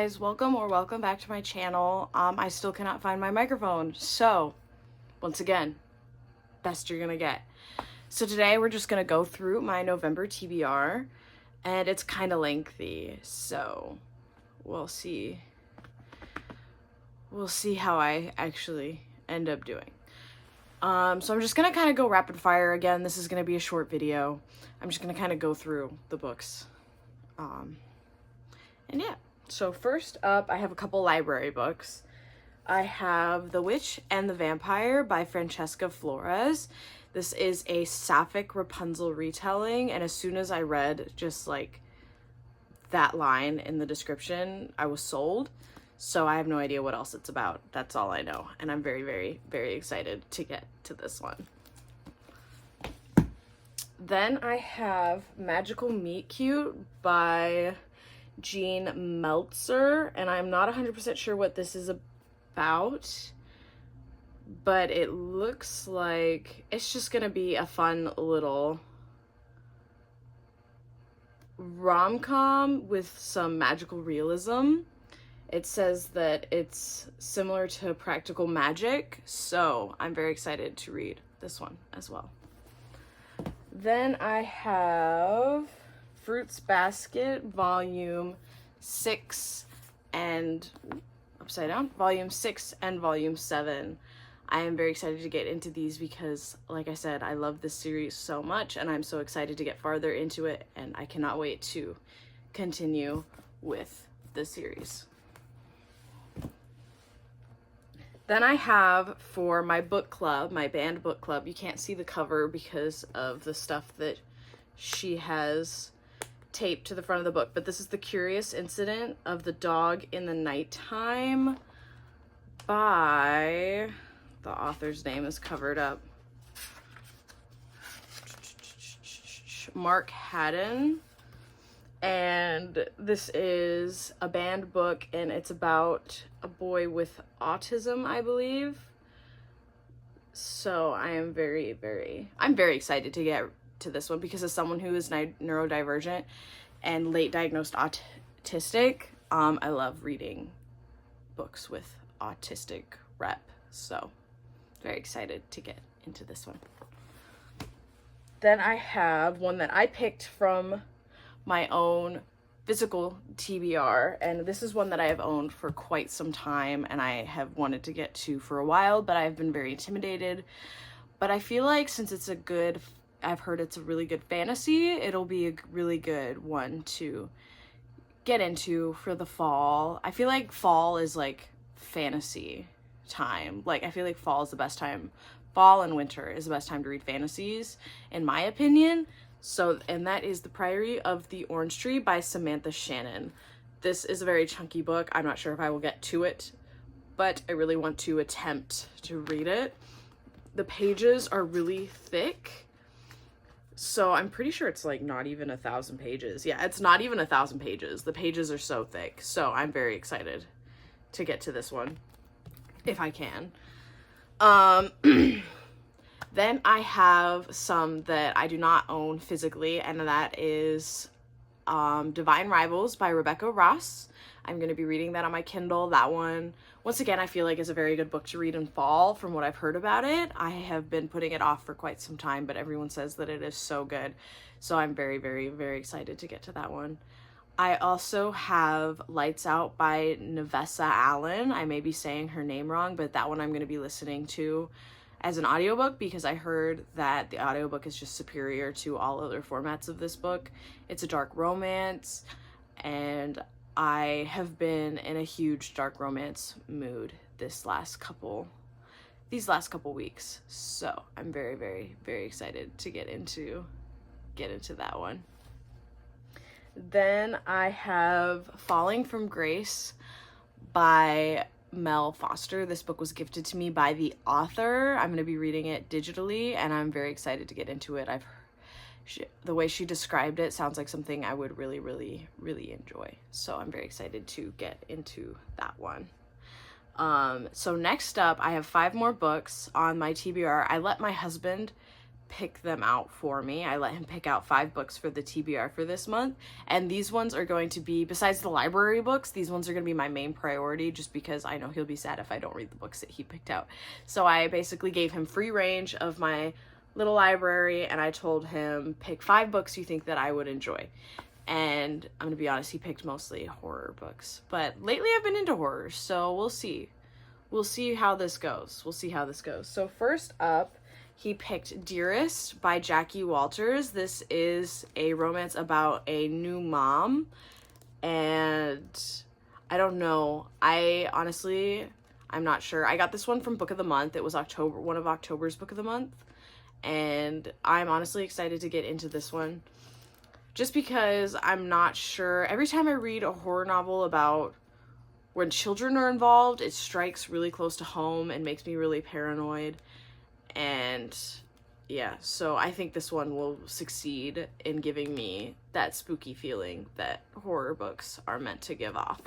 guys, welcome back to my channel. I still cannot find my microphone, so once again, best you're gonna get. So today we're just gonna go through my November TBR, and it's kind of lengthy, so we'll see how I actually end up doing. So I'm just gonna kind of go rapid fire again. This is gonna be a short video. I'm just gonna kind of go through the books. And yeah, so first up, I have a couple library books. I have The Witch and the Vampire by Francesca Flores. This is a sapphic Rapunzel retelling, and as soon as I read just like that line in the description, I was sold. So I have no idea what else it's about. That's all I know, and I'm very, very, very excited to get to this one. Then I have Magical Meet Cute by Jean Meltzer, and I'm not 100% sure what this is about, but it looks like it's just gonna be a fun little rom-com with some magical realism. It says that it's similar to Practical Magic, so I'm very excited to read this one as well. Then I have Fruits Basket, Volume 6 and Volume 6 and Volume 7. I am very excited to get into these because, like I said, I love this series so much, and I'm so excited to get farther into it, and I cannot wait to continue with the series. Then I have, for my book club, my band book club, you can't see the cover because of the stuff that she has taped to the front of the book, but this is The Curious Incident of the Dog in the Nighttime by, the author's name is covered up, Mark Haddon. And this is a banned book, and it's about a boy with autism, I believe. So I'm very excited to get to this one because as someone who is neurodivergent and late diagnosed autistic, I love reading books with autistic rep. So very excited to get into this one. Then I have one that I picked from my own physical TBR, and this is one that I have owned for quite some time and I have wanted to get to for a while, but I've been very intimidated. But I feel like since it's I've heard it's a really good fantasy, it'll be a really good one to get into for the fall. I feel like fall is like fantasy time. Like I feel like fall is the best time. Fall and winter is the best time to read fantasies, in my opinion. So, and that is The Priory of the Orange Tree by Samantha Shannon. This is a very chunky book. I'm not sure if I will get to it, but I really want to attempt to read it. The pages are really thick, so I'm pretty sure it's like not even 1,000 pages. Yeah, it's not even 1,000 pages. The pages are so thick, so I'm very excited to get to this one, if I can. Then I have some that I do not own physically, and that is Divine Rivals by Rebecca Ross. I'm going to be reading that on my Kindle. That one, once again, I feel like is a very good book to read in fall from what I've heard about it. I have been putting it off for quite some time, but everyone says that it is so good. So I'm very, very, very excited to get to that one. I also have Lights Out by Nevessa Allen. I may be saying her name wrong, but that one I'm going to be listening to as an audiobook because I heard that the audiobook is just superior to all other formats of this book. It's a dark romance, and I have been in a huge dark romance mood these last couple weeks. So I'm very, very, very excited to get into that one. Then I have Falling from Grace by Mel Foster. This book was gifted to me by the author. I'm going to be reading it digitally, and I'm very excited to get into it. The way she described it sounds like something I would really, really, really enjoy. So I'm very excited to get into that one. So next up, I have 5 more books on my TBR. I let my husband pick them out for me. I let him pick out 5 books for the TBR for this month. And these ones are going to be, besides the library books, these ones are going to be my main priority just because I know he'll be sad if I don't read the books that he picked out. So I basically gave him free range of my little library and I told him, pick 5 books you think that I would enjoy. And I'm going to be honest, he picked mostly horror books. But lately I've been into horror, so we'll see. We'll see how this goes. We'll see how this goes. So first up, he picked Dearest by Jackie Walters. This is a romance about a new mom. And I don't know. I'm not sure. I got this one from Book of the Month. It was October, one of October's Book of the Month. And I'm honestly excited to get into this one. Just because I'm not sure. Every time I read a horror novel about when children are involved, it strikes really close to home and makes me really paranoid. And yeah, so I think this one will succeed in giving me that spooky feeling that horror books are meant to give off.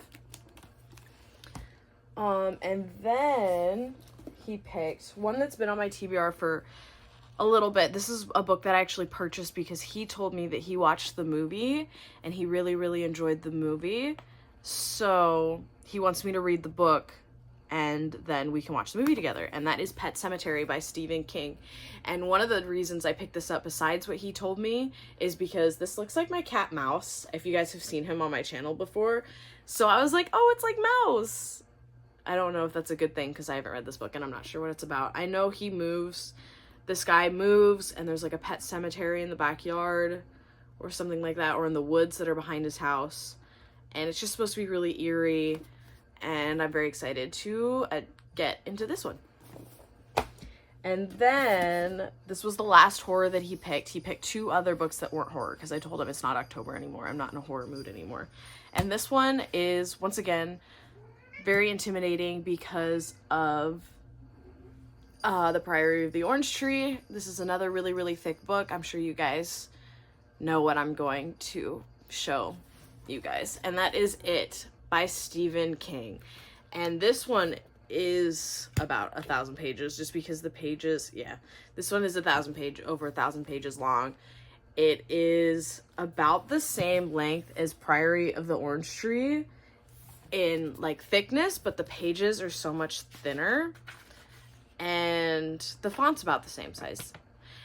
And then he picked one that's been on my TBR for a little bit. This is a book that I actually purchased because he told me that he watched the movie and he really, really enjoyed the movie. So he wants me to read the book and then we can watch the movie together. And that is Pet Sematary by Stephen King. And one of the reasons I picked this up, besides what he told me, is because this looks like my cat Mouse, if you guys have seen him on my channel before. So I was like, oh, it's like Mouse. I don't know if that's a good thing because I haven't read this book and I'm not sure what it's about. I know he moves. This guy moves and there's like a pet cemetery in the backyard or something like that, or in the woods that are behind his house. And it's just supposed to be really eerie, and I'm very excited to get into this one. And then this was the last horror that he picked. He picked 2 other books that weren't horror because I told him it's not October anymore. I'm not in a horror mood anymore. And this one is, once again, very intimidating because of The Priory of the Orange Tree. This is another really, really thick book. I'm sure you guys know what I'm going to show you guys. And that is It by Stephen King. And this one is about 1,000 pages just because the pages, yeah, this one is over 1,000 pages long. It is about the same length as Priory of the Orange Tree in like thickness, but the pages are so much thinner. And the font's about the same size.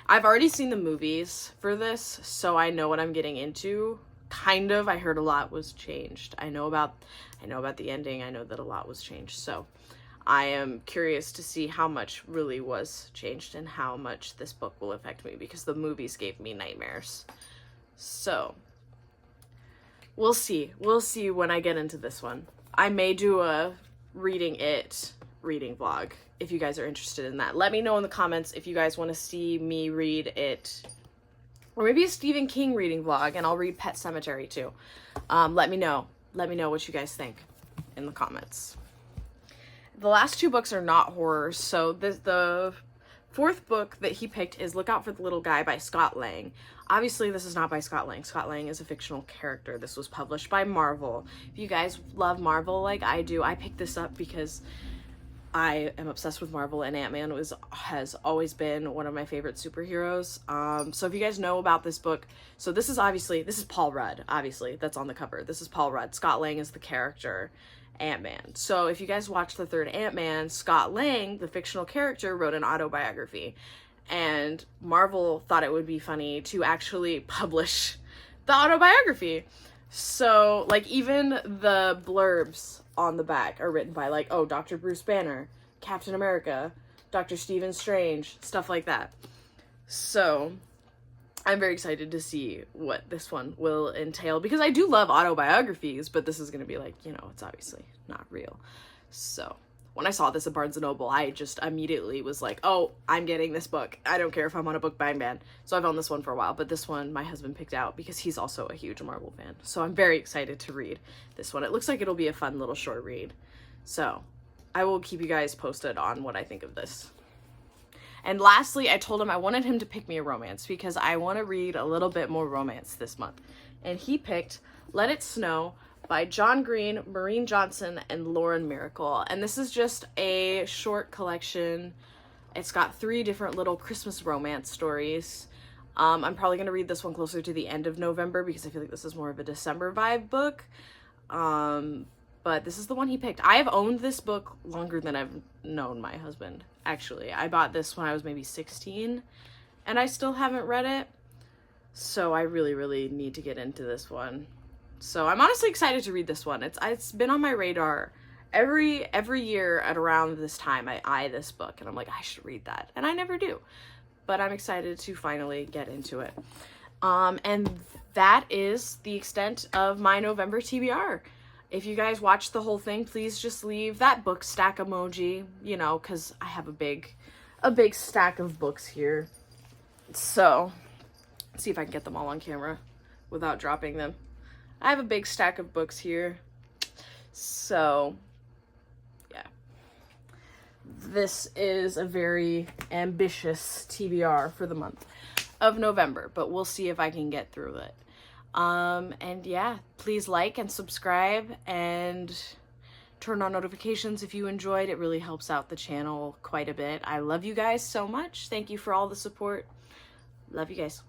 I've already seen the movies for this, so I know what I'm getting into. Kind of. I heard a lot was changed. I know about the ending. I know that a lot was changed. So I am curious to see how much really was changed and how much this book will affect me because the movies gave me nightmares. So we'll see. We'll see when I get into this one. I may do a reading vlog if you guys are interested in that. Let me know in the comments if you guys want to see me read it, or maybe a Stephen King reading vlog, and I'll read Pet Sematary too. Let me know what you guys think in the comments. The last 2 books are not horror, so the 4th book that he picked is Look Out for the Little Guy by Scott Lang. Obviously, this is not by Scott Lang. Scott Lang is a fictional character. This was published by Marvel. If you guys love Marvel like I do, I picked this up because I am obsessed with Marvel, and Ant-Man has always been one of my favorite superheroes. So if you guys know about this book, so this is Paul Rudd, obviously, that's on the cover. This is Paul Rudd. Scott Lang is the character, Ant-Man. So if you guys watched the 3rd Ant-Man, Scott Lang, the fictional character, wrote an autobiography. And Marvel thought it would be funny to actually publish the autobiography. So, like, even the blurbs on the back are written by, like, oh, Dr. Bruce Banner, Captain America, Dr. Stephen Strange, stuff like that. So I'm very excited to see what this one will entail, because I do love autobiographies, but this is going to be like, you know, it's obviously not real. So when I saw this at Barnes & Noble, I just immediately was like, oh, I'm getting this book. I don't care if I'm on a book buying ban. So I've owned this one for a while, but this one my husband picked out because he's also a huge Marvel fan. So I'm very excited to read this one. It looks like it'll be a fun little short read. So I will keep you guys posted on what I think of this. And lastly, I told him I wanted him to pick me a romance because I want to read a little bit more romance this month. And he picked Let It Snow by John Green, Maureen Johnson, and Lauren Miracle. And this is just a short collection, It's got 3 different little Christmas romance stories. I'm probably going to read this one closer to the end of November because I feel like this is more of a December vibe book. But this is the one he picked. I have owned this book longer than I've known my husband, actually. I bought this when I was maybe 16, and I still haven't read it. So I really, really need to get into this one. So I'm honestly excited to read this one. It's been on my radar. Every year at around this time, I eye this book, and I'm like, I should read that. And I never do. But I'm excited to finally get into it. And that is the extent of my November TBR. If you guys watched the whole thing, please just leave that book stack emoji, you know, because I have a big stack of books here. So, let's see if I can get them all on camera without dropping them. I have a big stack of books here. So, yeah. This is a very ambitious TBR for the month of November, but we'll see if I can get through it. And yeah, please like and subscribe and turn on notifications if you enjoyed. It really helps out the channel quite a bit. I love you guys so much. Thank you for all the support. Love you guys.